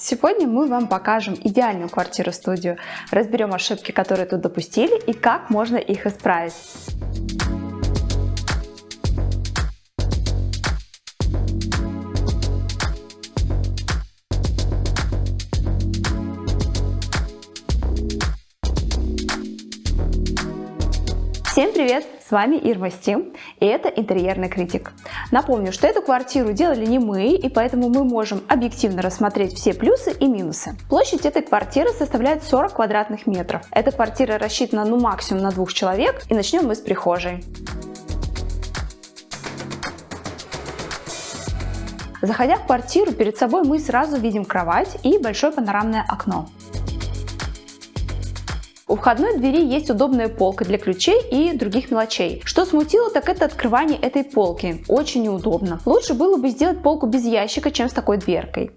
Сегодня мы вам покажем идеальную квартиру-студию, разберем ошибки, которые тут допустили, и как можно их исправить. Всем привет! С вами Ирма Стим, и это интерьерный критик. Напомню, что эту квартиру делали не мы, и поэтому мы можем объективно рассмотреть все плюсы и минусы. Площадь этой квартиры составляет 40 квадратных метров. Эта квартира рассчитана максимум на 2 человек, и начнем мы с прихожей. Заходя в квартиру, перед собой мы сразу видим кровать и большое панорамное окно. У входной двери есть удобная полка для ключей и других мелочей. Что смутило, так это открывание этой полки. Очень неудобно. Лучше было бы сделать полку без ящика, чем с такой дверкой.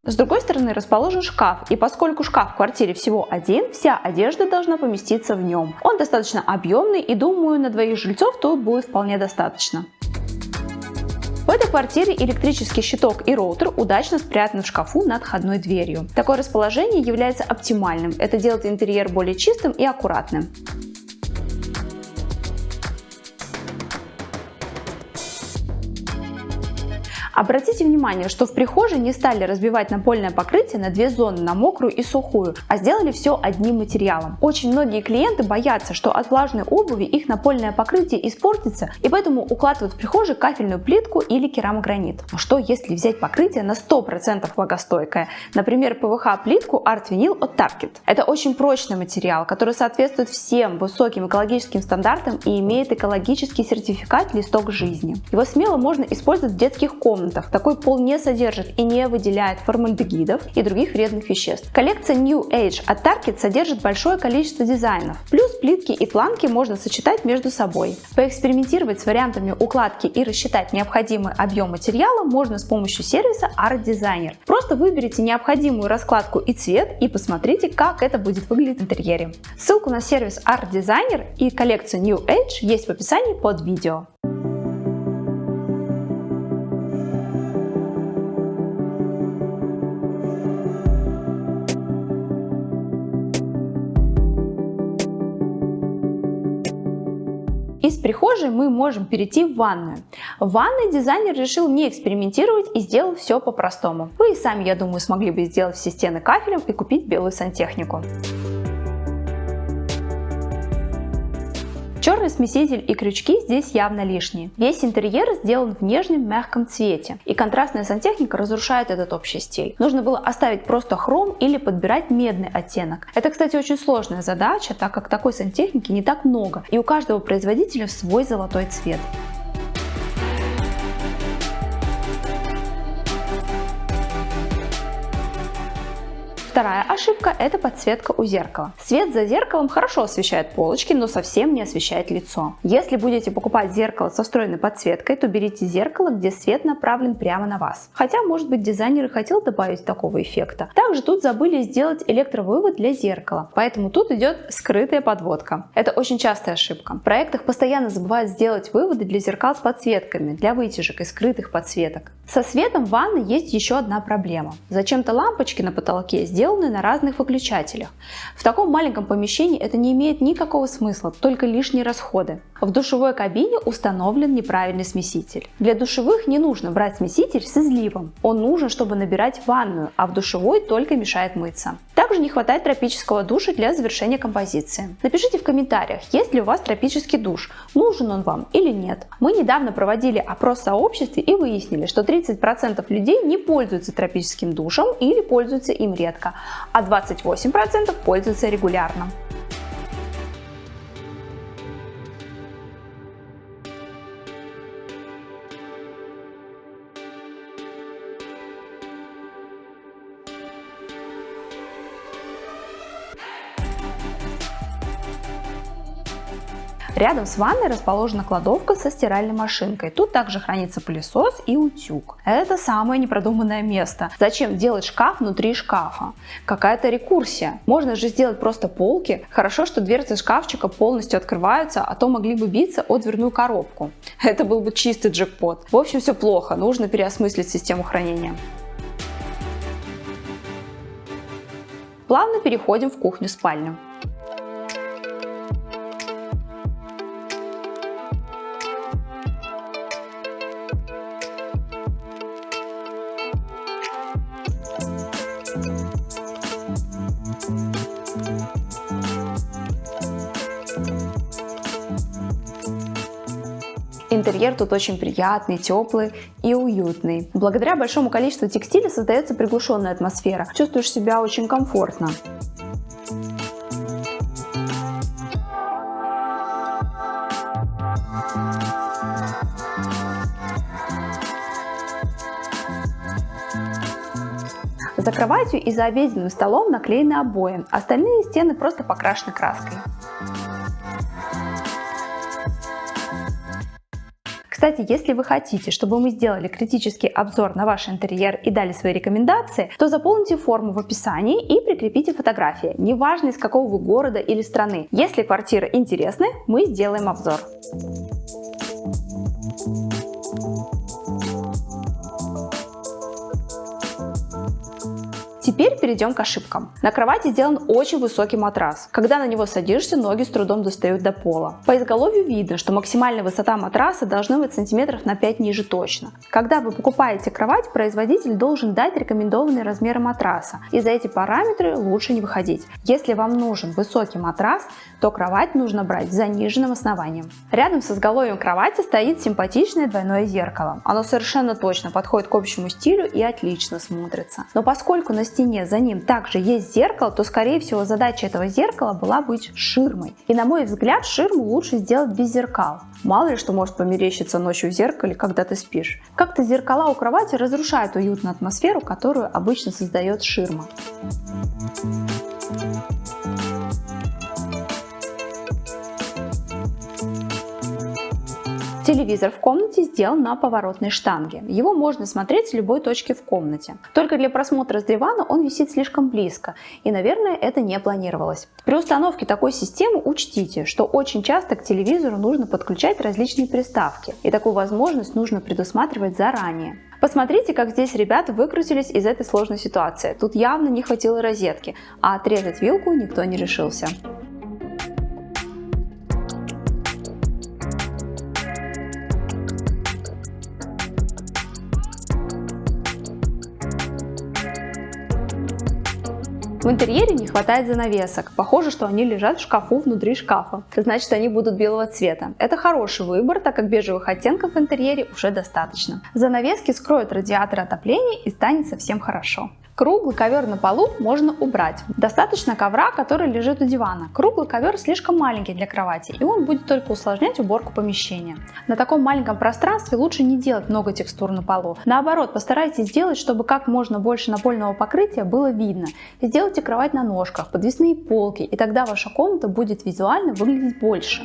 С другой стороны расположен шкаф, и поскольку шкаф в квартире всего один, вся одежда должна поместиться в нем. Он достаточно объемный, и думаю, на 2 жильцов тут будет вполне достаточно. В этой квартире электрический щиток и роутер удачно спрятаны в шкафу над входной дверью. Такое расположение является оптимальным. Это делает интерьер более чистым и аккуратным. Обратите внимание, что в прихожей не стали разбивать напольное покрытие на 2 зоны, на мокрую и сухую, а сделали все одним материалом. Очень многие клиенты боятся, что от влажной обуви их напольное покрытие испортится, и поэтому укладывают в прихожей кафельную плитку или керамогранит. Но что если взять покрытие на 100% влагостойкое, например, ПВХ-плитку Art Vinyl от Target? Это очень прочный материал, который соответствует всем высоким экологическим стандартам и имеет экологический сертификат «Листок жизни». Его смело можно использовать в детских комнатах. Такой пол не содержит и не выделяет формальдегидов и других вредных веществ. Коллекция New Age от Target содержит большое количество дизайнов. Плюс плитки и планки можно сочетать между собой. Поэкспериментировать с вариантами укладки и рассчитать необходимый объем материала можно с помощью сервиса Art Designer. Просто выберите необходимую раскладку и цвет и посмотрите, как это будет выглядеть в интерьере. Ссылку на сервис Art Designer и коллекцию New Age есть в описании под видео. Из прихожей мы можем перейти в ванную. В ванной дизайнер решил не экспериментировать и сделал все по-простому. Вы и сами, я думаю, смогли бы сделать все стены кафелем и купить белую сантехнику. Черный смеситель и крючки здесь явно лишние. Весь интерьер сделан в нежном мягком цвете, и контрастная сантехника разрушает этот общий стиль. Нужно было оставить просто хром или подбирать медный оттенок. Это, кстати, очень сложная задача, так как такой сантехники не так много, и у каждого производителя свой золотой цвет. Вторая ошибка – это подсветка у зеркала. Свет за зеркалом хорошо освещает полочки, но совсем не освещает лицо. Если будете покупать зеркало со встроенной подсветкой, то берите зеркало, где свет направлен прямо на вас. Хотя, может быть, дизайнер и хотел добавить такого эффекта. Также тут забыли сделать электровывод для зеркала, поэтому тут идет скрытая подводка. Это очень частая ошибка. В проектах постоянно забывают сделать выводы для зеркал с подсветками, для вытяжек и скрытых подсветок. Со светом в ванной есть еще одна проблема. Зачем-то лампочки на потолке сделаны на разных выключателях. В таком маленьком помещении это не имеет никакого смысла, только лишние расходы. В душевой кабине установлен неправильный смеситель. Для душевых не нужно брать смеситель с изливом. Он нужен, чтобы набирать ванную, а в душевой только мешает мыться. Также не хватает тропического душа для завершения композиции. Напишите в комментариях, есть ли у вас тропический душ, нужен он вам или нет. Мы недавно проводили опрос в сообществе и выяснили, что 30% людей не пользуются тропическим душем или пользуются им редко, а 28% пользуются регулярно. Рядом с ванной расположена кладовка со стиральной машинкой. Тут также хранится пылесос и утюг. Это самое непродуманное место. Зачем делать шкаф внутри шкафа? Какая-то рекурсия. Можно же сделать просто полки. Хорошо, что дверцы шкафчика полностью открываются, а то могли бы биться о дверную коробку. Это был бы чистый джекпот. В общем, все плохо. Нужно переосмыслить систему хранения. Плавно переходим в кухню-спальню. Интерьер тут очень приятный, теплый и уютный. Благодаря большому количеству текстиля создается приглушенная атмосфера. Чувствуешь себя очень комфортно. За кроватью и за обеденным столом наклеены обои, остальные стены просто покрашены краской. Кстати, если вы хотите, чтобы мы сделали критический обзор на ваш интерьер и дали свои рекомендации, то заполните форму в описании и прикрепите фотографии, неважно из какого вы города или страны. Если квартира интересная, мы сделаем обзор. Теперь перейдем к ошибкам. На кровати сделан очень высокий матрас. Когда на него садишься, ноги с трудом достают до пола. По изголовью видно, что максимальная высота матраса должна быть сантиметров на 5 ниже точно. Когда вы покупаете кровать, производитель должен дать рекомендованные размеры матраса, и за эти параметры лучше не выходить. Если вам нужен высокий матрас, то кровать нужно брать с заниженным основанием. Рядом с изголовьем кровати стоит симпатичное двойное зеркало. Оно совершенно точно подходит к общему стилю и отлично смотрится. Но поскольку на стене за ним также есть зеркало, то скорее всего задача этого зеркала была быть ширмой. И на мой взгляд, ширму лучше сделать без зеркал. Мало ли что может померещиться ночью в зеркале, когда ты спишь. Как-то зеркала у кровати разрушают уютную атмосферу, которую обычно создает ширма. Телевизор в комнате сделан на поворотной штанге. Его можно смотреть с любой точки в комнате. Только для просмотра с дивана он висит слишком близко, и, наверное, это не планировалось. При установке такой системы учтите, что очень часто к телевизору нужно подключать различные приставки, и такую возможность нужно предусматривать заранее. Посмотрите, как здесь ребята выкрутились из этой сложной ситуации. Тут явно не хватило розетки, а отрезать вилку никто не решился. В интерьере не хватает занавесок. Похоже, что они лежат в шкафу внутри шкафа. Значит, они будут белого цвета. Это хороший выбор, так как бежевых оттенков в интерьере уже достаточно. Занавески скроют радиатор отопления и станет совсем хорошо. Круглый ковер на полу можно убрать. Достаточно ковра, который лежит у дивана. Круглый ковер слишком маленький для кровати, и он будет только усложнять уборку помещения. На таком маленьком пространстве лучше не делать много текстур на полу. Наоборот, постарайтесь сделать, чтобы как можно больше напольного покрытия было видно. Сделайте кровать на ножках, подвесные полки, и тогда ваша комната будет визуально выглядеть больше.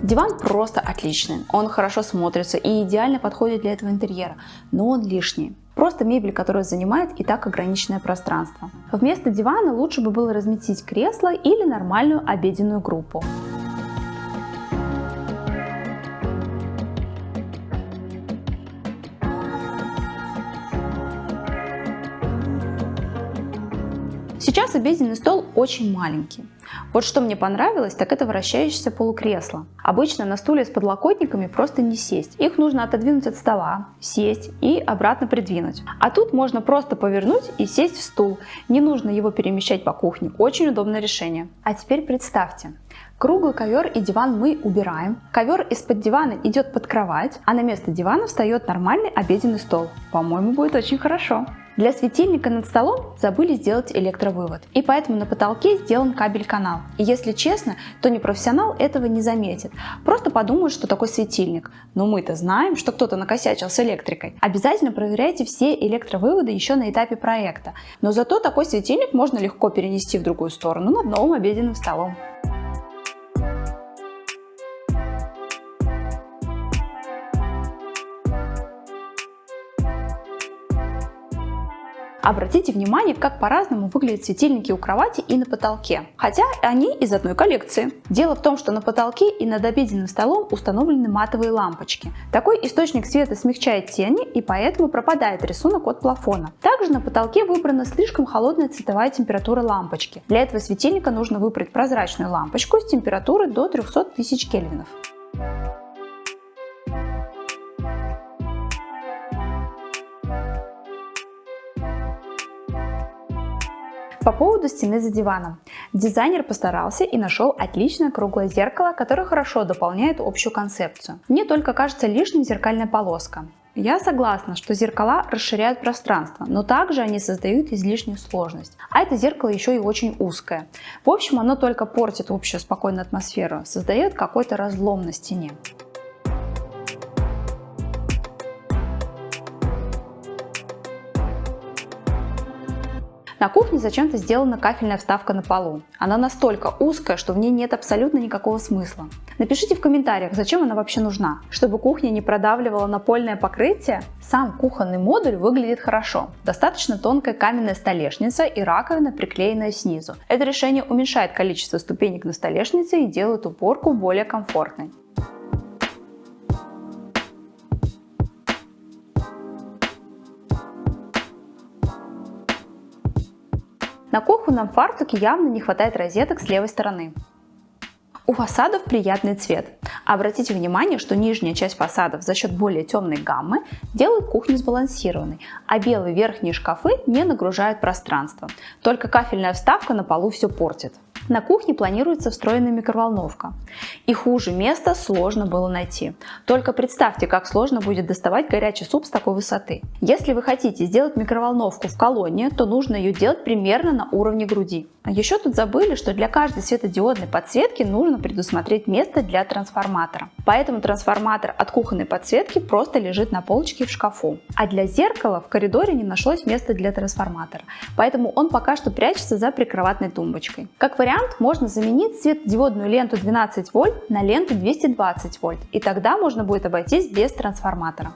Диван просто отличный, он хорошо смотрится и идеально подходит для этого интерьера, но он лишний. Просто мебель, которая занимает и так ограниченное пространство. Вместо дивана лучше бы было разместить кресло или нормальную обеденную группу. Сейчас обеденный стол очень маленький. Вот что мне понравилось, так это вращающееся полукресло. Обычно на стуле с подлокотниками просто не сесть. Их нужно отодвинуть от стола, сесть и обратно придвинуть. А тут можно просто повернуть и сесть в стул. Не нужно его перемещать по кухне. Очень удобное решение. А теперь представьте, Круглый ковер и диван мы убираем. Ковер из-под дивана идет под кровать, а на место дивана встает нормальный обеденный стол. По-моему, будет очень хорошо. Для светильника над столом забыли сделать электровывод, и поэтому на потолке сделан кабель-канал. И если честно, то непрофессионал этого не заметит, просто подумает, что такое светильник. Но мы-то знаем, что кто-то накосячил с электрикой. Обязательно проверяйте все электровыводы еще на этапе проекта, но зато такой светильник можно легко перенести в другую сторону над новым обеденным столом. Обратите внимание, как по-разному выглядят светильники у кровати и на потолке, хотя они из одной коллекции. Дело в том, что на потолке и над обеденным столом установлены матовые лампочки. Такой источник света смягчает тени, и поэтому пропадает рисунок от плафона. Также на потолке выбрана слишком холодная цветовая температура лампочки. Для этого светильника нужно выбрать прозрачную лампочку с температурой до 300 тысяч кельвинов. По поводу стены за диваном. Дизайнер постарался и нашел отличное круглое зеркало, которое хорошо дополняет общую концепцию. Мне только кажется лишним зеркальная полоска. Я согласна, что зеркала расширяют пространство, но также они создают излишнюю сложность. А это зеркало еще и очень узкое. В общем, оно только портит общую спокойную атмосферу, создает какой-то разлом на стене. На кухне зачем-то сделана кафельная вставка на полу. Она настолько узкая, что в ней нет абсолютно никакого смысла. Напишите в комментариях, зачем она вообще нужна. Чтобы кухня не продавливала напольное покрытие? Сам кухонный модуль выглядит хорошо. Достаточно тонкая каменная столешница и раковина, приклеенная снизу. Это решение уменьшает количество ступенек на столешнице и делает уборку более комфортной. На кухонном фартуке явно не хватает розеток с левой стороны. У фасадов приятный цвет. Обратите внимание, что нижняя часть фасадов за счет более темной гаммы делает кухню сбалансированной, а белые верхние шкафы не нагружают пространство. Только кафельная вставка на полу все портит. На кухне планируется встроенная микроволновка. И хуже места сложно было найти. Только представьте, как сложно будет доставать горячий суп с такой высоты. Если вы хотите сделать микроволновку в колонне, то нужно ее делать примерно на уровне груди. А еще тут забыли, что для каждой светодиодной подсветки нужно предусмотреть место для трансформатора. Поэтому трансформатор от кухонной подсветки просто лежит на полочке в шкафу. А для зеркала в коридоре не нашлось места для трансформатора. Поэтому он пока что прячется за прикроватной тумбочкой. Как вариант, можно заменить светодиодную ленту 12 вольт на ленту 220 вольт. И тогда можно будет обойтись без трансформатора.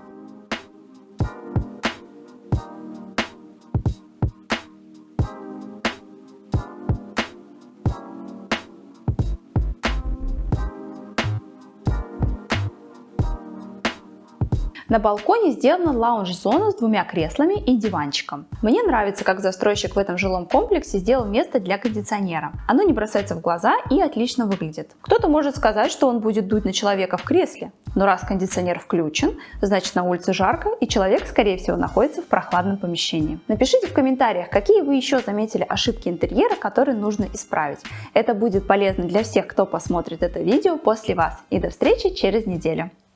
На балконе сделана лаунж-зона с двумя креслами и диванчиком. Мне нравится, как застройщик в этом жилом комплексе сделал место для кондиционера. Оно не бросается в глаза и отлично выглядит. Кто-то может сказать, что он будет дуть на человека в кресле. Но раз кондиционер включен, значит на улице жарко и человек, скорее всего, находится в прохладном помещении. Напишите в комментариях, какие вы еще заметили ошибки интерьера, которые нужно исправить. Это будет полезно для всех, кто посмотрит это видео после вас. И до встречи через неделю.